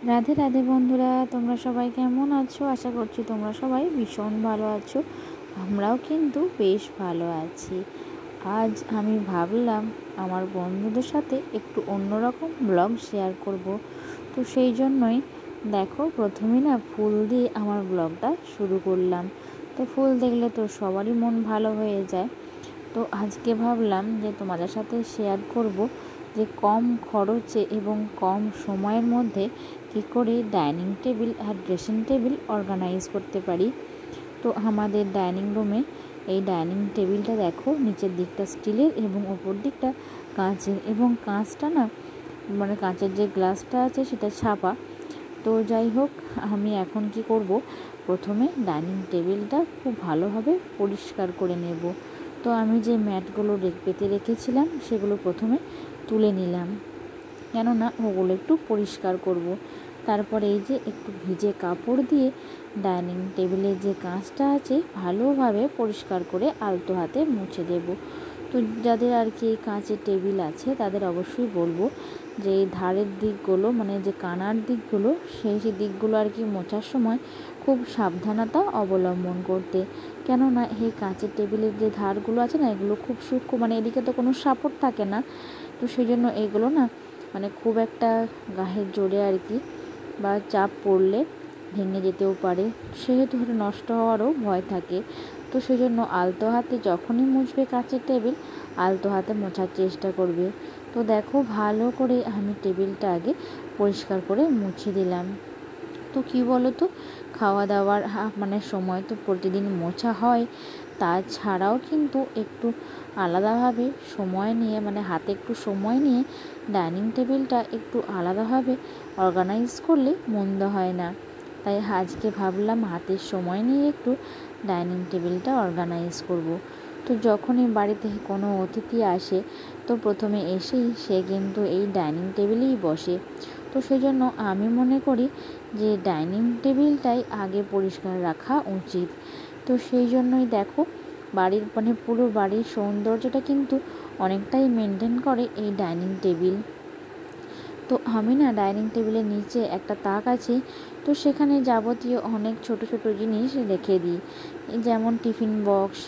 রাধে রাধে বন্ধুরা, তোমরা সবাই কেমন আছো? আশা করছি তোমরা সবাই ভীষণ ভালো আছো। আমরাও কিন্তু বেশ ভালো আছি। আজ আমি ভাবলাম আমার বন্ধুদের সাথে একটু অন্যরকম ব্লগ শেয়ার করব। তো সেই জন্যই দেখো, প্রথমেই না ফুল দিয়ে আমার ব্লগটা শুরু করলাম। তো ফুল দেখলে তো সবারই মন ভালো হয়ে যায়। তো আজকে ভাবলাম যে তোমাদের সাথে শেয়ার করব যে কম খরচে এবং কম সময়ের মধ্যে কী করে ডাইনিং টেবিল আর ড্রেসিং টেবিল অর্গানাইজ করতে পারি। তো আমাদের ডাইনিং রুমে এই ডাইনিং টেবিলটা দেখো, নিচের দিকটা স্টিলের এবং ওপর দিকটা কাঁচের, এবং কাঁচটা না মানে কাঁচের যে গ্লাসটা আছে সেটা ছাপা। তো যাই হোক, আমি এখন কি করব, প্রথমে ডাইনিং টেবিলটা খুব ভালোভাবে পরিষ্কার করে নেব। তো আমি যে ম্যাটগুলো পেতে রেখেছিলাম সেগুলো প্রথমে তুলে নিলাম, কেননা ওগুলো একটু পরিষ্কার করব। তারপরে এই যে একটু ভিজে কাপড় দিয়ে ডাইনিং টেবিলের যে কাঁচটা আছে ভালোভাবে পরিষ্কার করে আলতো হাতে মুছে দেব। তো যাদের আর কি কাঁচের টেবিল আছে তাদের অবশ্যই বলবো যে এই ধারের দিকগুলো মানে যে কানার দিকগুলো সেই দিকগুলো আর কি মোছার সময় খুব সাবধানতা অবলম্বন করতে। কেননা এই কাঁচের টেবিলের যে ধারগুলো আছে না, এগুলো খুব সূক্ষ্ম, মানে এদিকে তো কোনো সাপোর্ট থাকে না। তো সেই জন্য এগুলো না মানে খুব একটা গায়ের জোরে আর কি বা চাপ পড়লে ভেঙে যেতেও পারে, সেহেতু নষ্ট হওয়ারও ভয় থাকে। তো সেই জন্য আলতো হাতে যখনই মুছবে কাঁচের টেবিল, আলতো হাতে মোছার চেষ্টা করবে। তো দেখো, ভালো করে আমি টেবিলটা আগে পরিষ্কার করে মুছে দিলাম। তো কী বলো তো, খাওয়া দাওয়ার মানে সময় তো প্রতিদিন মোছা হয়, তাছাড়াও কিন্তু একটু আলাদাভাবে সময় নিয়ে মানে হাতে একটু সময় নিয়ে ডাইনিং টেবিলটা একটু আলাদাভাবে অর্গানাইজ করলে মন্দ হয় না। তাই আজকে ভাবলাম হাতের সময় নিয়ে একটু ডাইনিং টেবিলটা অর্গানাইজ করব। তো যখনই বাড়িতে কোনো অতিথি আসে তো প্রথমে এসেই সে কিন্তু এই ডাইনিং টেবিলেই বসে। তো সেই জন্য আমি মনে করি যে ডাইনিং টেবিলটাই আগে পরিষ্কার রাখা উচিত। তো সেই জন্যই দেখো, বাড়ির মানে পুরো বাড়ির সৌন্দর্যটা কিন্তু অনেকটাই মেনটেন করে এই ডাইনিং টেবিল। তো আমি না ডাইনিং টেবিলের নিচে একটা তাক আছে, তো সেখানে যাবতীয় অনেক ছোট ছোট জিনিস রেখে দিই, যেমন টিফিন বক্স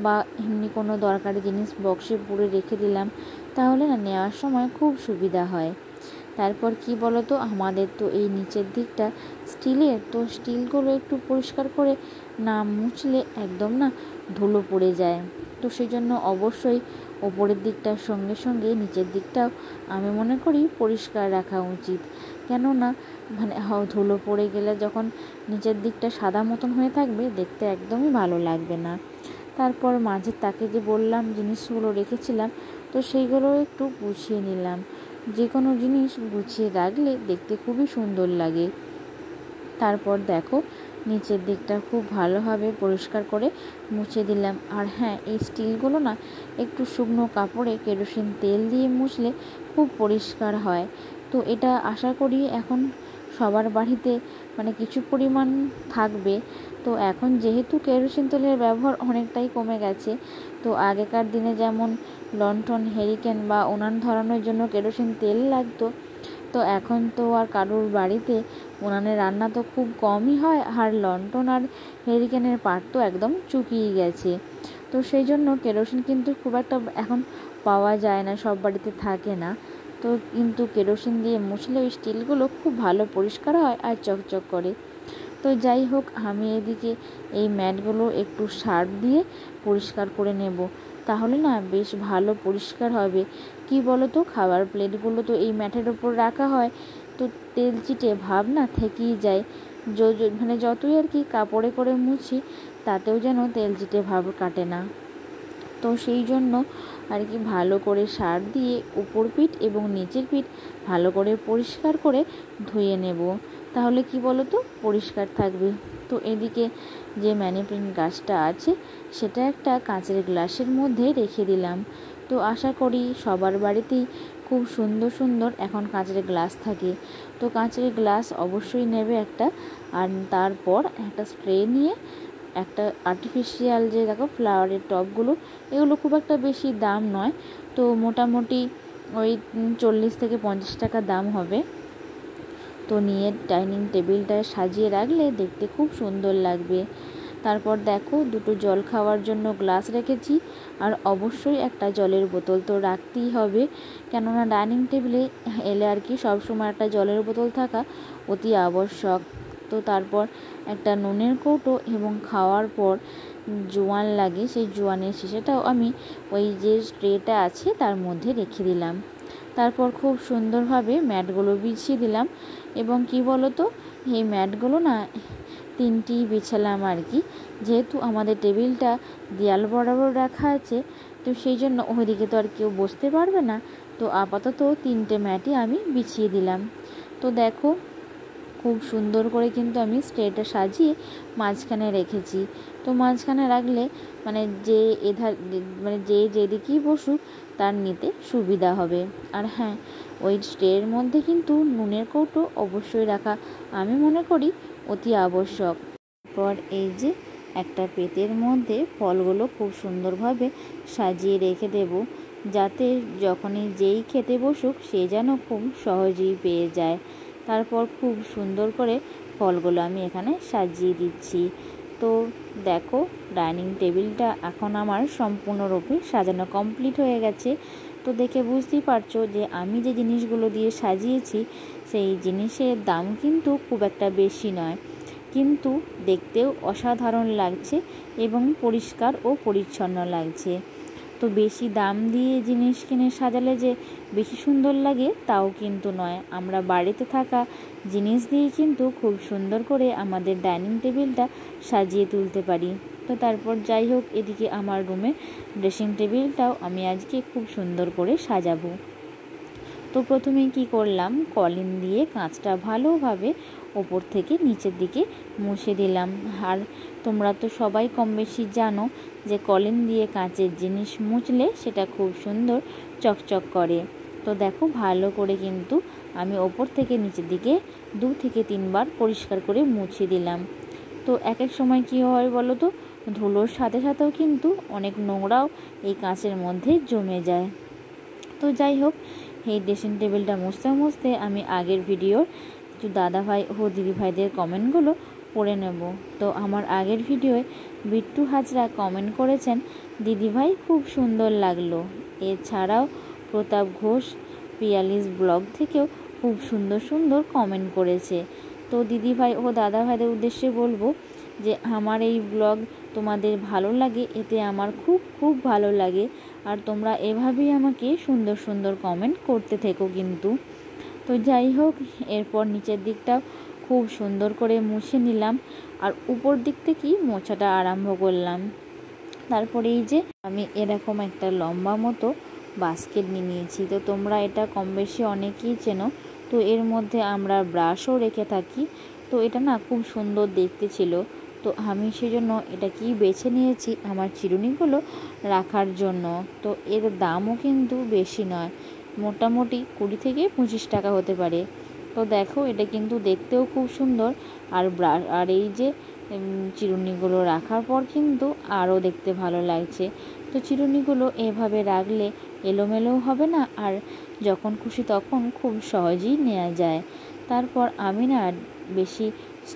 বা এমনি কোনো দরকারি জিনিস বক্সে পুরে রেখে দিলাম, তাহলে না নেওয়ার সময় খুব সুবিধা হয়। তারপর কি বলো তো, আমাদের তো এই নিচের দিকটা স্টিলের, তো স্টিলগুলো একটু পরিষ্কার করে না মুছলে একদম না ধুলো পড়ে যায়। তো সেই জন্য অবশ্যই ওপরের দিকটার সঙ্গে সঙ্গে নিচের দিকটাও আমি মনে করি পরিষ্কার রাখা উচিত। কেননা মানে ধুলো পড়ে গেলে যখন নিচের দিকটা সাদা মতন হয়ে থাকবে, দেখতে একদমই ভালো লাগবে না। তারপর মাঝের তাকে যে বললাম জিনিসগুলো রেখেছিলাম, তো সেইগুলো একটু গুছিয়ে নিলাম। যে কোনো জিনিস গুছিয়ে রাখলে দেখতে খুবই সুন্দর লাগে। তারপর দেখো, নিচের দিকটা খুব ভালোভাবে পরিষ্কার করে মুছে দিলাম। আর হ্যাঁ, এই স্টিলগুলো না একটু শুকনো কাপড়ে কেরোসিন তেল দিয়ে মুছলে খুব পরিষ্কার হয়। তো এটা আশা করি এখন সবার বাড়িতে মানে কিছু পরিমাণ থাকবে। তো এখন যেহেতু কেরোসিন তেলের ব্যবহার অনেকটাই কমে গেছে, তো আগেকার দিনে যেমন লণ্ঠন, হেরিকেন বা উনান ধরানোর জন্য কেরোসিন তেল লাগতো, তো এখন তো আর কারোর বাড়িতে উনানে রান্না তো খুব কমই হয়, আর লণ্ঠন আর হেরিকেনের পাট তো একদম চুকিয়ে গেছে। তো সেই জন্য কেরোসিন কিন্তু খুব একটা এখন পাওয়া যায় না, সব বাড়িতে থাকে না। তো কিন্তু কেরোসিন দিয়ে মুছলে ওই স্টিলগুলো খুব ভালো পরিষ্কার হয় আর চকচক করে। তো যাই হোক, আমি এদিকে এই ম্যাটগুলো একটু সার্ফ দিয়ে পরিষ্কার করে নেব, তাহলে না বেশ ভালো পরিষ্কার হবে। কি বলো তো, খাবার প্লেটগুলো তো এই ম্যাটের ওপর রাখা হয়, তো তেল চিটে ভাব না থেকেই যায়। মানে যতই আর কি কাপড়ে করে মুছি, তাতেও যেন তেল চিটে ভাব কাটে না। তো সেই জন্য আর কি ভালো করে সার্ফ দিয়ে উপর পিঠ এবং নিচের পিঠ ভালো করে পরিষ্কার করে ধুয়ে নেব, তাহলে কি বলো তো পরিষ্কার থাকবে। তো এদিকে যে মানি প্ল্যান্ট গাছটা আছে সেটা একটা কাঁচের গ্লাসের মধ্যে রেখে দিলাম। তো আশা করি সবার বাড়িতেই খুব সুন্দর সুন্দর এখন কাঁচের গ্লাস থাকে। তো কাঁচের গ্লাস অবশ্যই নেবে একটা, আর তারপর একটা স্প্রে নিয়ে একটা আর্টিফিশিয়াল যে দেখো ফ্লাওয়ারের টবগুলো, এগুলো খুব একটা বেশি দাম নয়, তো মোটামুটি ওই 40 থেকে 50 টাকা দাম হবে। তো নিয়ে ডাইনিং টেবিলটা সাজিয়ে রাখলে দেখতে খুব সুন্দর লাগবে। তারপর দেখো দুটো জল খাওয়ার জন্য গ্লাস রেখেছি, আর অবশ্যই একটা জলের বোতল তো রাখতেই হবে, কেননা ডাইনিং টেবিলে এলে আর কি সবসময় একটা জলের বোতল থাকা অতি আবশ্যক। তো তারপর একটা নুনের কৌটো এবং খাওয়ার পর জোয়ান লাগে, সেই জোয়ানের শিশাটাও আমি ওই যে ট্রেটা আছে তার মধ্যে রেখে দিলাম। তারপর খুব সুন্দরভাবে ম্যাটগুলো বিছিয়ে দিলাম, এবং কি বলো তো, এই ম্যাটগুলো না 3টি বিছালাম আর কি, যেহেতু আমাদের টেবিলটা দেয়াল বরাবর রাখা আছে, তো সেই জন্য ওইদিকে তো আর কেউ বসতে পারবে না। তো আপাতত 3টে ম্যাটই আমি বিছিয়ে দিলাম। তো দেখো খুব সুন্দর করে কিন্তু আমি স্ট্রেটা সাজিয়ে মাঝখানে রেখেছি। তো মাঝখানে রাখলে মানে যে যেদিকেই বসুক তার নিতে সুবিধা হবে। আর হ্যাঁ, ওই স্ট্রের মধ্যে কিন্তু নুনের কৌটো অবশ্যই রাখা আমি মনে করি অতি আবশ্যক। তারপর এই যে একটা পেতের মধ্যে ফলগুলো খুব সুন্দরভাবে সাজিয়ে রেখে দেব, যাতে যখনই যেই খেতে বসুক সে যেন খুব সহজেই পেয়ে যায়। তারপর খুব সুন্দর করে ফলগুলো আমি এখানে সাজিয়ে দিচ্ছি। তো দেখো ডাইনিং টেবিলটা এখন আমার সম্পূর্ণরূপে সাজানো কমপ্লিট হয়ে গেছে। তো দেখে বুঝতেই পারছো যে আমি যে জিনিসগুলো দিয়ে সাজিয়েছি সেই জিনিসের দাম কিন্তু খুব একটা বেশি নয়, কিন্তু দেখতেও অসাধারণ লাগছে এবং পরিষ্কার ও পরিচ্ছন্ন লাগছে। তো বেশি দাম দিয়ে জিনিস কিনে সাজালে যে বেশি সুন্দর লাগে তাও কিন্তু নয়, আমরা বাড়িতে থাকা জিনিস দিয়ে কিন্তু খুব সুন্দর করে আমাদের ডাইনিং টেবিলটা সাজিয়ে তুলতে পারি। তো তারপর যাই হোক, এদিকে আমার রুমে ড্রেসিং টেবিলটাও আমি আজকে খুব সুন্দর করে সাজাবো। তো প্রথমে কি করলাম, কলিন দিয়ে কাঁচটা ভালোভাবে ওপর থেকে নিচের দিকে মুছে দিলাম। আর তোমরা তো সবাই কম বেশি জানো যে কলিন দিয়ে কাঁচের জিনিস মুছলে সেটা খুব সুন্দর চকচক করে। তো দেখো ভালো করে কিন্তু আমি ওপর থেকে নিচের দিকে 2 থেকে 3 বার পরিষ্কার করে মুছে দিলাম। তো এক এক সময় কী হয় বলো তো, ধুলোর সাথে সাথেও কিন্তু অনেক নোংরাও এই কাঁচের মধ্যে জমে যায়। তো যাই হোক, এই ড্রেসিং টেবিলটা মুছতে মুছতে আমি আগের ভিডিওর কিছু দাদাভাই ও দিদিভাইদের কমেন্টগুলো পড়ে নেব। তো আমার আগের ভিডিওয়ে বিট্টু হাজরা কমেন্ট করেছেন, দিদিভাই খুব সুন্দর লাগলো। এছাড়াও প্রতাপ ঘোষ পিয়ালিস ব্লগ থেকেও খুব সুন্দর সুন্দর কমেন্ট করেছে। তো দিদিভাই ও দাদাভাইদের উদ্দেশ্যে বলবো যে আমার এই ব্লগ তোমাদের ভালো লাগে, এতে আমার খুব খুব ভালো লাগে। আর তোমরা এভাবেই আমাকে সুন্দর সুন্দর কমেন্ট করতে থেকো কিন্তু। তো যাই হোক, এরপর নিচের দিকটাও খুব সুন্দর করে মুছে নিলাম, আর উপর দিক থেকেই মোছাটা আরম্ভ করলাম। তারপরে এই যে আমি এরকম একটা লম্বা মতো বাস্কেট নিয়ে নিয়েছি। তো তোমরা এটা কম বেশি অনেকেই চেনো। তো এর মধ্যে আমরা ব্রাশও রেখে থাকি। তো এটা না খুব সুন্দর দেখতে ছিল, তো আমি সেজন্য এটা কি বেছে নিয়েছি আমার চিরুনিগুলো রাখার জন্য। তো এর দামও কিন্তু বেশি নয়, মোটামুটি 20 থেকে 25 টাকা হতে পারে। তো দেখো এটা কিন্তু দেখতেও খুব সুন্দর, আর এই যে চিরুনিগুলো রাখার পর কিন্তু আরও দেখতে ভালো লাগছে। তো চিরুনিগুলো এভাবে রাখলে এলোমেলোও হবে না, আর যখন খুশি তখন খুব সহজেই নেওয়া যায়। তারপর আমি না বেশি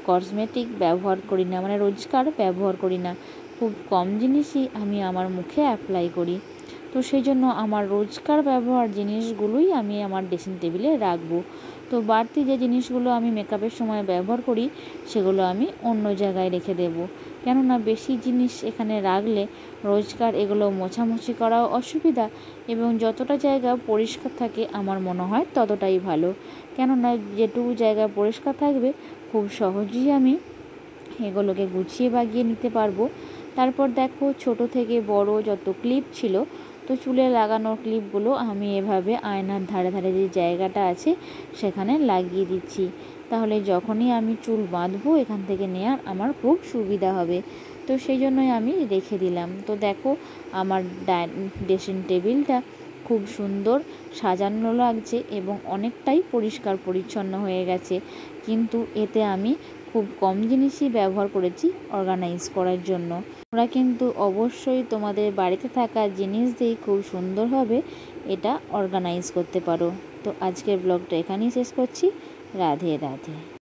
কসমেটিক ব্যবহার করি না, মানে রোজকার ব্যবহার করি না, খুব কম জিনিসই আমি আমার মুখে অ্যাপ্লাই করি। তো সেই জন্য আমার রোজকার ব্যবহার জিনিসগুলোই আমি আমার ড্রেসিং টেবিলে রাখবো। তো বাড়তি যে জিনিসগুলো আমি মেকআপের সময় ব্যবহার করি সেগুলো আমি অন্য জায়গায় রেখে দেব, কেননা বেশি জিনিস এখানে রাখলে রোজকার এগুলো মোছামুছি করাও অসুবিধা, এবং যতটা জায়গা পরিষ্কার থাকে আমার মনে হয় ততটাই ভালো, কেননা যেটুকু জায়গা পরিষ্কার থাকবে খুব সহজেই আমি এগুলোকে গুছিয়ে বাগিয়ে নিতে পারবো। তারপর দেখো ছোট থেকে বড় যত ক্লিপ ছিল, তো চুলে লাগানোর ক্লিপগুলো আমি এভাবে আয়নার ধারে ধারে যে জায়গাটা আছে সেখানে লাগিয়ে দিচ্ছি, তাহলে যখনই আমি চুল বাঁধবো এখান থেকে নেওয়ার আমার খুব সুবিধা হবে। তো সেই জন্যই আমি রেখে দিলাম। তো দেখো আমার ড্রেসিং টেবিলটা খুব সুন্দর সাজানো লাগছে এবং অনেকটাই পরিষ্কার পরিচ্ছন্ন হয়ে গেছে, কিন্তু এতে আমি খুব কম জিনিসই ব্যবহার করেছি অর্গানাইজ করার জন্য। তোমরা কিন্তু অবশ্যই তোমাদের বাড়িতে থাকা জিনিস দিয়েই খুব সুন্দরভাবে এটা অর্গানাইজ করতে পারো। তো আজকের ব্লগটা এখানেই শেষ করছি। রাধে রাধে।